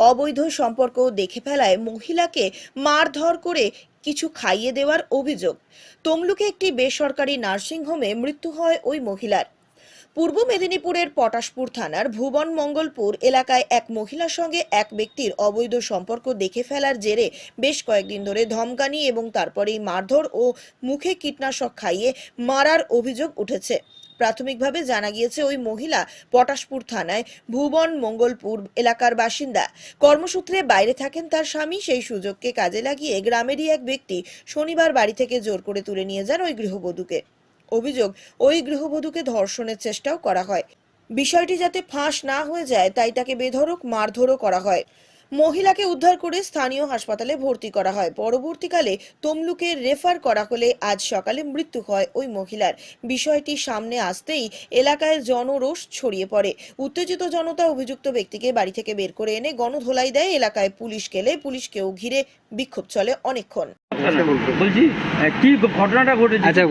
অবৈধ সম্পর্ক দেখে ফেলায় মহিলাকে মারধর করে কিছু খাইয়ে দেওয়ার অভিযোগ। তমলুকে একটি বেসরকারি নার্সিংহোমে মৃত্যু হয় ওই মহিলার। পূর্ব মেদিনীপুরের পটাশপুর থানার ভুবন মঙ্গলপুর এলাকায় এক মহিলার সঙ্গে এক ব্যক্তির অবৈধ সম্পর্ক দেখে ফেলার জেরে বেশ কয়েকদিন ধরে ধমকানি এবং তারপরেই মারধর ও মুখে কীটনাশক খাইয়ে মারার অভিযোগ উঠেছে। প্রাথমিকভাবে জানা গিয়েছে ওই মহিলা পটাশপুর থানায় ভুবন মঙ্গলপুর এলাকার বাসিন্দা। কর্মসূত্রে বাইরে থাকেন তার স্বামী। সেই সুযোগকে কাজে লাগিয়ে গ্রামেরই এক ব্যক্তি শনিবার বাড়ি থেকে জোর করে তুলে নিয়ে যান ওই গৃহবধূকে। অভিযোগ, ওই গৃহবধূকে ধর্ষণের চেষ্টাও করা হয়। বিষয়টি যাতে ফাঁস না হয়ে যায় তাই তাকে বেধড়ক মারধরও করা হয়। মহিলাকে উদ্ধার করে স্থানীয় হাসপাতালে ভর্তি করা হয়। পরবর্তীকালে তমলুকে রেফার করা হলে আজ সকালে মৃত্যু হয় ওই মহিলার। বিষয়টি সামনে আসতেই এলাকায় জনরোষ ছড়িয়ে পড়ে। উত্তেজিত জনতা অভিযুক্ত ব্যক্তিকে বাড়ি থেকে বের করে এনে গণধোলাই দেয়। এলাকায় পুলিশ গেলে পুলিশকেও ঘিরে বিক্ষোভ চলে অনেকক্ষণ। বলছি কি ঘটনাটা ঘটেছে? আচ্ছা,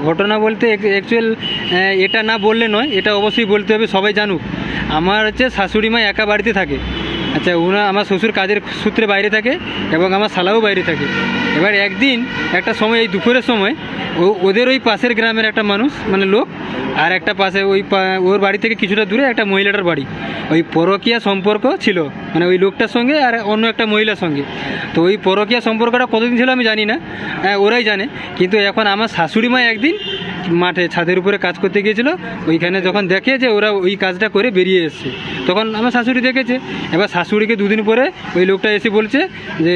ঘটনা বলতে অ্যাকচুয়াল এটা না বললে নয়, এটা অবশ্যই বলতে হবে, সবাই জানুক। আমার হচ্ছে শাশুড়ি মা একা বাড়িতে থাকে। আচ্ছা, আমার শ্বশুর কাজের সূত্রে বাইরে থাকে এবং আমার শালাও বাইরে থাকে। এবার একদিন একটা সময়, এই দুপুরের সময়, ওদের ওই পাশের গ্রামের একটা মানুষ লোক, আর একটা পাশে ওর বাড়ি থেকে কিছুটা দূরে একটা মহিলাটার বাড়ি, ওই পরকীয়া সম্পর্ক ছিল ওই লোকটার সঙ্গে আর অন্য একটা মহিলার সঙ্গে। তো ওই পরকীয়া সম্পর্কটা কতদিন ছিল আমি জানি না, ওরাই জানে। কিন্তু এখন আমার শাশুড়ি মা একদিন মাঠে ছাদের উপরে কাজ করতে গিয়েছিল। ওইখানে যখন দেখে যে ওরা ওই কাজটা করে বেরিয়ে এসছে, তখন আমার শাশুড়ি দেখেছে। এবার শাশুড়িকে দুদিন পরে ওই লোকটা এসে বলছে যে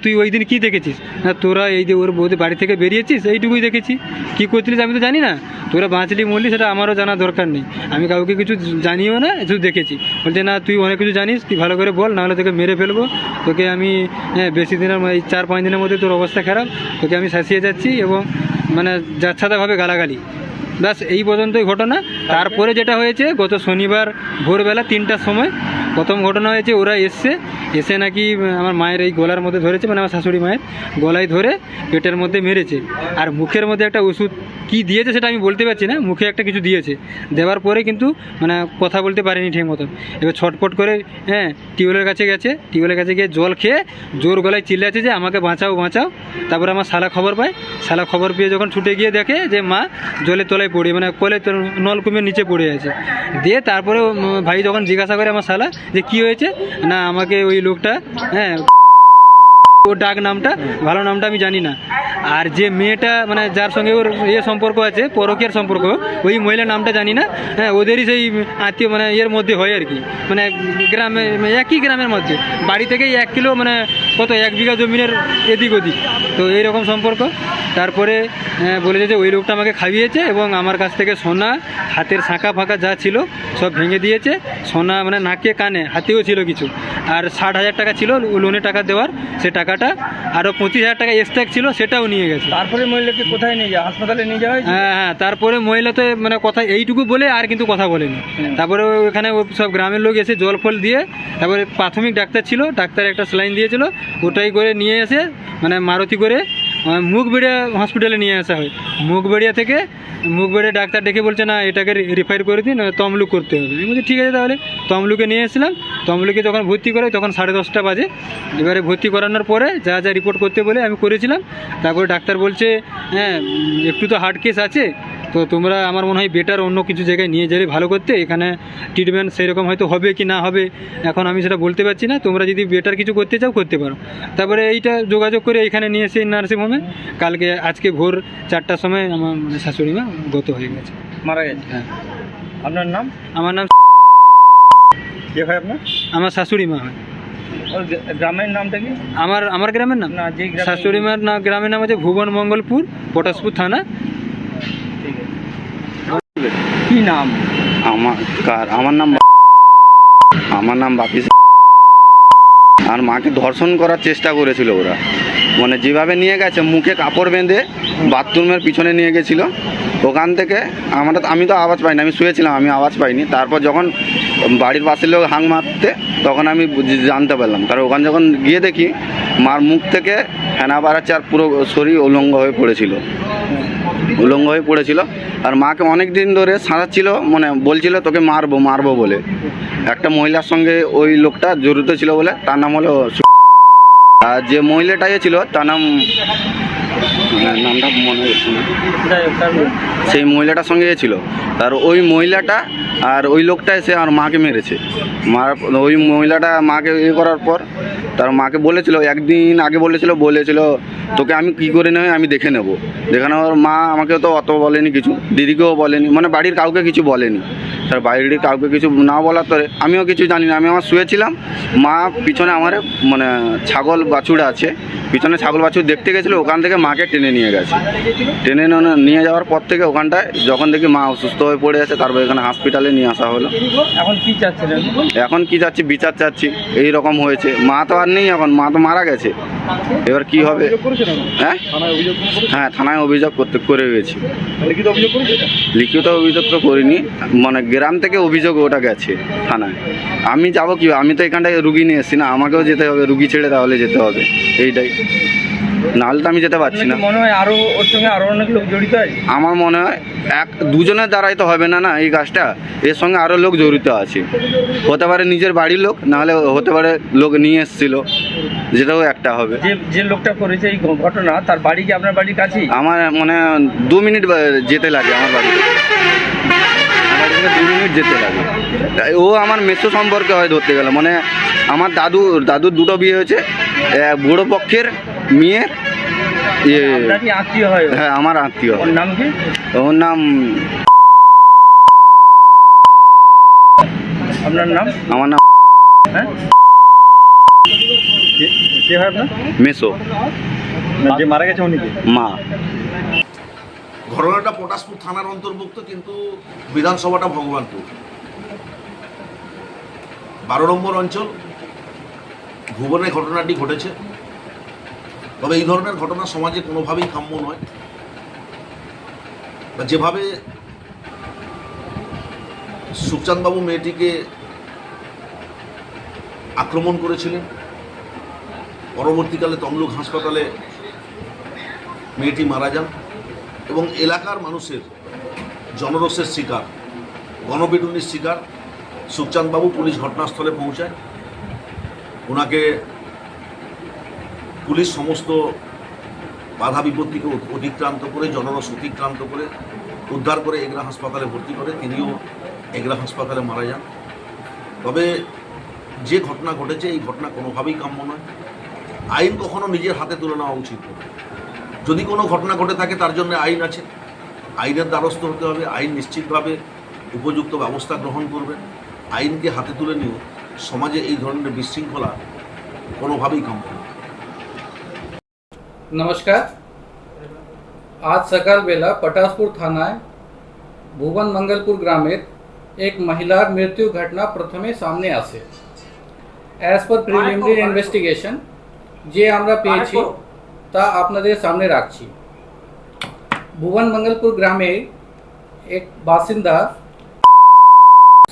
তুই ওই দিন কী দেখেছিস? না, তোরা এই যে ওর বউদের বাড়ি থেকে বেরিয়েছিস এইটুকুই দেখেছি, কী করছিলিস আমি তো জানি না, তোরা বাঁচলি মরলি সেটা আমারও জানার দরকার নেই, আমি কাউকে কিছু জানিও না, শুধু দেখেছি। বলছে না, তুই অনেক কিছু জানিস, তুই ভালো করে বল, নাহলে তোকে মেরে ফেলবো, তোকে আমি বেশি দিনের এই 4-5 দিনের মধ্যে তোর অবস্থা খারাপ, তোকে আমি শাসিয়ে যাচ্ছি, এবং যাচ্ছাতাভাবে গালাগালি। ব্যাস এই পর্যন্তই ঘটনা। তারপরে যেটা হয়েছে, গত শনিবার ভোরবেলা 3টার সময় প্রথম ঘটনা হয়েছে। ওরা এসে নাকি আমার মায়ের এই গলার মধ্যে ধরেছে, আমার শাশুড়ি মায়ের গলায় ধরে পেটের মধ্যে মেরেছে। আর মুখের মধ্যে একটা ওষুধ কি দিয়েছে সেটা আমি বলতে পারছি না, মুখে একটা কিছু দিয়েছে। দেওয়ার পরে কিন্তু কথা বলতে পারেনি ঠিক মতন। এবার ছটপট করে টিউবওয়েলের কাছে গেছে, টিউবওয়েলের কাছে গিয়ে জল খেয়ে জোর গলায় চিল্লাচ্ছে যে আমাকে বাঁচাও বাঁচাও। তারপরে আমার শালা খবর পায়। শালা খবর পেয়ে যখন ছুটে গিয়ে দেখে যে মা জলের তলায় পড়ে, কলে নলকূপের নিচে পড়ে আছে। দিয়ে তারপরে ভাই যখন জিজ্ঞাসা করে আমার শালা যে কী হয়েছে, না আমাকে ওই লোকটা ও ডাক নামটা, ভালো নামটা আমি জানি না। আর যে মেয়েটা যার সঙ্গে ওর সম্পর্ক আছে, পরকীয়ার সম্পর্ক, ওই মহিলার নামটা জানি না। ওদেরই সেই আত্মীয় এর মধ্যে হয় আর কি, গ্রামে, একই গ্রামের মধ্যে, বাড়ি থেকেই 1 কিলো কত 1 বিঘা জমিনের এদিক ওদিক, তো এইরকম সম্পর্ক। তারপরে বলেছে যে ওই লোকটা আমাকে খাইয়েছে এবং আমার কাছ থেকে সোনা, হাতের শাঁখা ফাঁকা যা ছিল সব ভেঙে দিয়েছে। সোনা নাকে কানে হাতেও ছিল কিছু, আর 60,000 টাকা ছিল লোনে টাকা দেওয়ার, সে টাকাটা, আরও 25,000 টাকা এক্সট্রা ছিল, সেটাও নিয়ে গেছে। তারপরে মহিলাকে কোথায় নিয়ে যাওয়া? হাসপাতালে নিয়ে যাওয়া হয়েছে? হ্যাঁ, তারপরে মহিলা তো কথা এইটুকু বলে আর কিন্তু কথা বলেনি। তারপরে ওখানে সব গ্রামের লোক এসে জল ফল দিয়ে, তারপরে প্রাথমিক ডাক্তার ছিল, ডাক্তার একটা স্যালাইন দিয়েছিল, ওটাই করে নিয়ে এসে মারুতি করে মুখবেড়িয়া হসপিটালে নিয়ে আসা হয়। মুখবেড়িয়া ডাক্তার ডেকে বলছে না, এটাকে রিফার করে দিন, তমলুক করতে হবে। আমি বলছি ঠিক আছে, তাহলে তমলুকে নিয়ে এসেছিলাম। তমলুকে যখন ভর্তি করে তখন 10:30 বাজে। এবারে ভর্তি করানোর পরে যা যা রিপোর্ট করতে বলে আমি করেছিলাম। তারপরে ডাক্তার বলছে একটু তো হার্ড কেস আছে, তো তোমরা আমার মনে হয় বেটার অন্য কিছু জায়গায় নিয়ে গেলে ভালো করতে, এখানে ট্রিটমেন্ট সেরকম হয়তো হবে কি না হবে এখন আমি সেটা বলতে পারছি না, তোমরা যদি বেটার কিছু করতে চাও করতে পারো। তারপরে এইটা যোগাযোগ করে এখানে নিয়ে এসে নার্সিংহোমে আজকে ভোর 4টার সময় আমার শাশুড়ি মা গত হয়ে গেছে, মারা গেছে। হ্যাঁ, আপনার নাম? আমার নাম কে হয় আপনার? আমার শাশুড়ি মা হয়। গ্রামের নামটা কি? আমার গ্রামের নাম, শাশুড়ি মার গ্রামের নাম হচ্ছে ভুবন মঙ্গলপুর, পটাশপুর থানা। কি নাম? আমার নাম বাপি। আর মাকে ধর্ষণ করার চেষ্টা করেছিল ওরা, যেভাবে নিয়ে গেছে, মুখে কাপড় বেঁধে বাথরুমের পিছনে নিয়ে গেছিল। ওখান থেকে আমি তো আওয়াজ পাইনি, আমি শুয়েছিলাম, আমি আওয়াজ পাইনি। তারপর যখন বাড়ির পাশের লোক হাঁক মারতে, তখন আমি জানতে পারলাম। কারণ ওখানে যখন গিয়ে দেখি মার মুখ থেকে ফেনা বাড়াচ্ছে আর পুরো শরীর উলঙ্গ হয়ে পড়েছিল। উলঙ্গ হয়ে পড়েছিল। আর মাকে অনেক দিন ধরে সাঁড়াচ্ছিল, মানে বলছিল তোকে মারবো মারবো বলে। একটা মহিলার সঙ্গে ওই লোকটা জড়িত ছিল বলে, তার নাম হলো আর যে মহিলাটা ছিল তার নামটা মনে হচ্ছে না, সেই মহিলাটার সঙ্গে ছিল। তার ওই মহিলাটা আর ওই লোকটা এসে আমার মাকে মেরেছে। ওই মহিলাটা মাকে করার পর তার মাকে বলেছিল, একদিন আগে বলেছিল তোকে আমি কি করে নেব আমি দেখে নেব। দেখে নেওয়ার মা আমাকে তো অত বলেনি, কিছু দিদিকেও বলেনি, মানে বাড়ির কাউকে কিছু বলেনি। তার বাড়ির কাউকে কিছু না বলার পরে আমিও কিছু জানি না, আমি আমার শুয়েছিলাম। মা পিছনে আমার মানে ছাগল বাছুর আছে, পিছনে ছাগল বাছুর দেখতে গেছিলো, ওখান থেকে মাকে টেনে নিয়ে গেছে। টেনে নিয়ে যাওয়ার পর থেকে ওখানটায় যখন দেখি মা অসুস্থ হয়ে পড়ে আছে, তারপর এখানে হসপিটালে নিয়ে আসা হলো। এখন কি চাচ্ছিলেন? এখন কি চাচ্ছি, বিচার চাচ্ছি। এই রকম হয়েছে, মা তো আর নেই এখন, মা তো মারা গেছে। এবার কি হবে? হ্যাঁ হ্যাঁ, থানায় অভিযোগ করে গেছি। লিখিত অভিযোগ তো করিনি, মানে গ্রাম থেকে অভিযোগ ওটা গেছে থানায়। আমি যাব কি, আমি তো এখানটায় রুগী নিয়ে এসেছি না, আমাকেও যেতে হবে, রুগী ছেড়ে তাহলে যেতে হবে, এইটাই। নাহলে তো আমি যেতে পারছি না। মনে হয় আরো ওর সঙ্গে আরো অনেক লোক জড়িত আছে। আমার মনে হয় দুজনের দ্বারাই তো হবে না এই কাজটা, এর সঙ্গে আরও লোক জড়িত আছে। হতে পারে নিজের বাড়ির লোক, নাহলে হতে পারে লোক নিয়ে এসেছিল, যেটাও একটা হবে। যে লোকটা করেছে এই ঘটনা, তার বাড়ি কি আপনার বাড়ির কাছেই? আমার মানে 2 মিনিট যেতে লাগে আমার বাড়ি থেকে। 2 মিনিট যেতে লাগে। ও আমার মেসো সম্পর্কে হয় ধরতে গেলে, মানে আমার দাদুর দুটো বিয়ে হয়েছে, বুড়ো পক্ষের মেয়ের আত্মীয় হয়। হ্যাঁ, আমার আত্মীয়। ওর নাম কি? ওর নাম আপনার নাম? আমার নাম হ্যাঁ, কে হয় আপনার? মেসো। যে মারা গেছে উনি কি? মা। ঘটনাটা পটাশপুর থানার অন্তর্ভুক্ত, কিন্তু বিধানসভাটা ভগবানপুর 12 নম্বর অঞ্চল। ভুবনে ঘটনাটি ঘটেছে। তবে এই ধরনের ঘটনা সমাজে কোনোভাবেই কাম্য নয়। বা যেভাবে সুখচাঁদবাবু মেয়েটিকে আক্রমণ করেছিলেন, পরবর্তীকালে তমলুক হাসপাতালে মেয়েটি মারা যান এবং এলাকার মানুষের জনরোষের শিকার, গণপিটুনির শিকার সুখচাঁদবাবু। পুলিশ ঘটনাস্থলে পৌঁছায়, ওনাকে পুলিশ সমস্ত বাধা বিপত্তিকে অতিক্রান্ত করে, জনরস অতিক্রান্ত করে উদ্ধার করে এগরা হাসপাতালে ভর্তি করে। তিনিও এগরা হাসপাতালে মারা যান। তবে যে ঘটনা ঘটেছে, এই ঘটনা কোনোভাবেই কাম্য নয়। আইন কখনো নিজের হাতে তুলে নেওয়া উচিত নয়। যদি কোনো ঘটনা ঘটে থাকে, তার জন্য আইন আছে, আইনের দ্বারস্থ হতে হবে। আইন নিশ্চিতভাবে উপযুক্ত ব্যবস্থা গ্রহণ করবে। আইনকে হাতে তুলে নিয়েও সমাজে এই ধরনের বিশৃঙ্খলা কোনোভাবেই কাম্য নয়। नमस्कार। आज सकाल बेला पटासपुर थाना भुवन मंगलपुर ग्रामेर एक महिलार मृत्यु घटना प्रथमे सामने आसे। एज पर प्रिलिमिनारी इन्वेस्टिगेशन जे आमरा पेয়েছি তা আপনাদের সামনে রাখছি। ভুবন मंगलपुर গ্রামে এক বাসিন্দা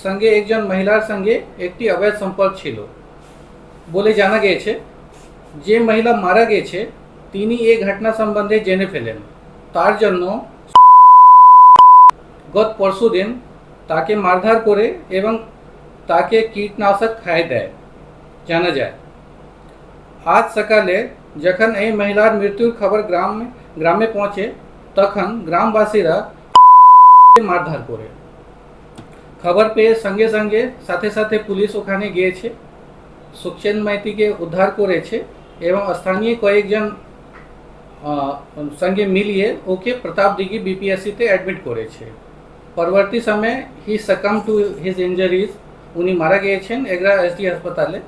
সঙ্গে একজন মহিলার সঙ্গে একটি অবৈধ সম্পর্ক ছিল বলে জানা গিয়েছে। যে মহিলা মারা গেছে তিনি এই ঘটনা সম্বন্ধে জেনে ফেলেন। তার জন্য গত পরশু দিন তাকে মারধর করে এবং তাকে কীটনাশক খাইয়ে দেয় জানা যায়। আজ সকালে যখন এই মহিলার মৃত্যুর খবর গ্রামে পৌঁছে, তখন গ্রামবাসীরা মারধর করে। খবর পেয়ে সঙ্গে সঙ্গে সাথে সাথে পুলিশ ওখানে গিয়েছে, সুখচেন মাইতিকে উদ্ধার করেছে এবং স্থানীয় কয়েকজন সঙ্গে মিলিয়ে ওকে প্রতাপ দিঘি বিপিএসসিতে অ্যাডমিট করেছে। পরবর্তী সময়ে হি সাকাম টু হিজ ইঞ্জারিজ, উনি মারা গিয়েছেন এগরা এসডি হাসপাতালে।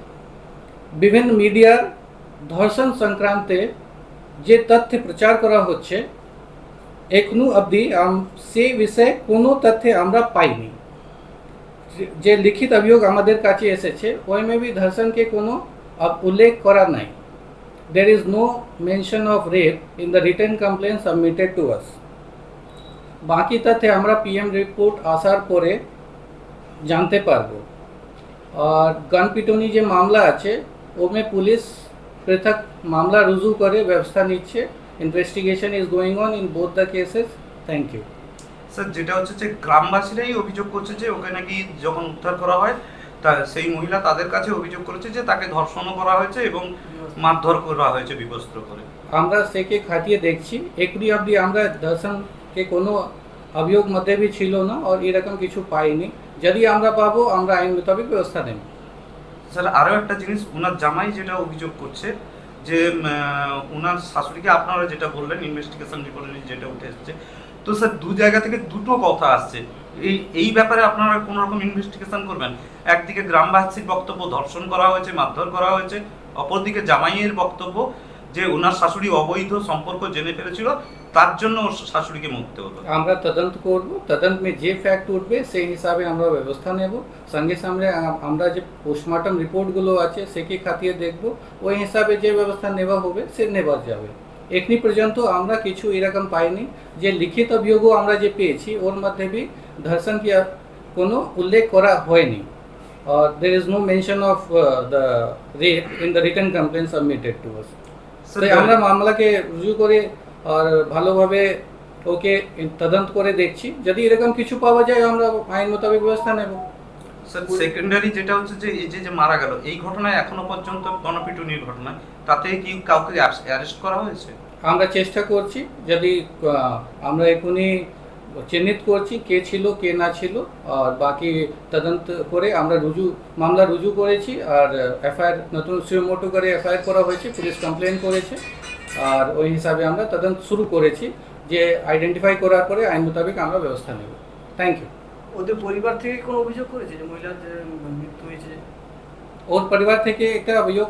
বিভিন্ন মিডিয়ার ধর্ষণ সংক্রান্তে যে তথ্য প্রচার করা হচ্ছে, এখনো অবধি সে বিষয়ে কোনো তথ্য আমরা পাইনি। যে লিখিত অভিযোগ আমাদের কাছে এসেছে, ওইমে ধর্ষণকে কোনো উল্লেখ করা নাই। There is no mention of rape in the written complaint submitted to us. বাকি তথ্য আমরা পিএম রিপোর্ট আসার পরে জানতে পারবো। আর গণপিটুনি যে মামলা আছে, ওমে পুলিশ পৃথক মামলা রুজু করে ব্যবস্থা নিচ্ছে। Investigation is going on in both the cases thank you. Sir যেটা হচ্ছে যে গ্রামবাসীরাই অভিযোগ করছে যে ওকে নাকি যখন উদ্ধার করা হয় তা সেই মহিলা তাদের কাছে অভিযোগ করেছে যে তাকে ধর্ষণও করা হয়েছে এবং মারধর করা হয়েছে বিবস্ত্র করে। আমরা সেকে খাটিয়ে দেখছি, একুড়ি অবধি আমরা দর্শনকে কোনো অভিযোগ মধ্যে भी ছিল না আর এরকম কিছু পাইনি। যদি আমরা পাবো আমরা আইন মোতাবেক ব্যবস্থা নেব। স্যার আরও একটা জিনিস, ওনার জামাই যেটা অভিযোগ করছে যে ওনার শাশুড়িকে আপনারা যেটা বললেন ইনভেস্টিগেশন রিপোর্টে যেটা উঠে এসেছে, তো স্যার দু জায়গা থেকে দুটো কথা আসছে। এই ব্যাপারে আপনারা কোনো রকম ইনভেস্টিগেশন করবেন? একদিকে গ্রামবাসীর বক্তব্য ধর্ষণ করা হয়েছে, মারধর করা হয়েছে, অপরদিকে জামাইয়ের বক্তব্য যে ওনার শাশুড়ি অবৈধ সম্পর্ক জেনে ফেলেছিল, তার জন্য ওর শাশুড়িকে মরতে হলো। আমরা তদন্ত করব, তদন্ত में যে ফ্যাক্ট উঠবে সেই হিসাবে আমরা ব্যবস্থা নেব। সঙ্গে সঙ্গে আমরা যে পোস্টমর্টম রিপোর্টগুলো আছে সেকে খাতিয়ে দেখব, ওই হিসাবে যে ব্যবস্থা নেওয়া হবে সে নেওয়া যাবে। এখনি পর্যন্ত আমরা কিছু এরকম পাইনি। যে লিখিত অভিযোগও আমরা যে পেয়েছি ওর মধ্যে भी ধর্ষণ কি কোনো উল্লেখ করা হয়নি। और there is no mention of the rape in the written complaint submitted to us. তো আমরা মামলাকে রুজু করে আর ভালোভাবে ওকে তদন্ত করে দেখছি, যদি এরকম কিছু পাওয়া যায় আমরা আইন মোতাবেক ব্যবস্থা নেব। স্যার সেকেন্ডারি যেটা হচ্ছে যে এই যে মারা গেল, এই ঘটনায় এখনো পর্যন্ত গণপিটুনির ঘটনা, তাতে কি কাউকে অ্যারেস্ট করা হয়েছে? আমরা চেষ্টা করছি, যদি আমরা এখনই চিহ্নিত করছি কে ছিল কে না ছিল, আর বাকি তদন্ত করে আমরা মামলা রুজু করেছি আর এফআইআর নতুন সুমোটো করে এফআইআর করা হয়েছে, পুলিশ কমপ্লেন করেছে আর ওই হিসাবে আমরা তদন্ত শুরু করেছি। যে আইডেন্টিফাই করার পরে আইন মোতাবেক আমরা ব্যবস্থা নেব। Thank you. ওদের পরিবার থেকে কোনো অভিযোগ করেছে যে মহিলার যে মৃত্যু হয়েছে? ওর পরিবার থেকে একটা অভিযোগ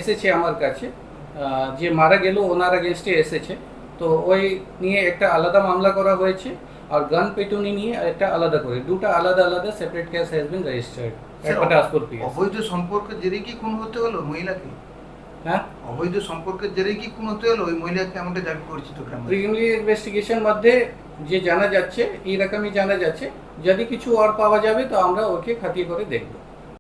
এসেছে আমার কাছে, যে মারা গেল ওনার এগেনস্টে এসেছে, তো ওই নিয়ে একটা আলাদা মামলা করা হয়েছে আর গান পেটুনি নিয়ে একটা আলাদা করে দুটো আলাদা আলাদা separate case has been registered at Patashpur PS. অবৈধ সম্পর্কের জেরে কি খুন হতে হলো মহিলাকে? হ্যাঁ, অবৈধ সম্পর্কের জেরে কি খুন হতে হলো ওই মহিলাকে? এমনটা দাবি পরিচিত গ্রামে প্রিলিমিনারি ইনভেস্টিগেশন মধ্যে যে জানা যাচ্ছে এইরকমই জানা যাচ্ছে, যদি কিছু আর পাওয়া যাবে তো আমরা ওকে খাতিয়ে করে দেখব।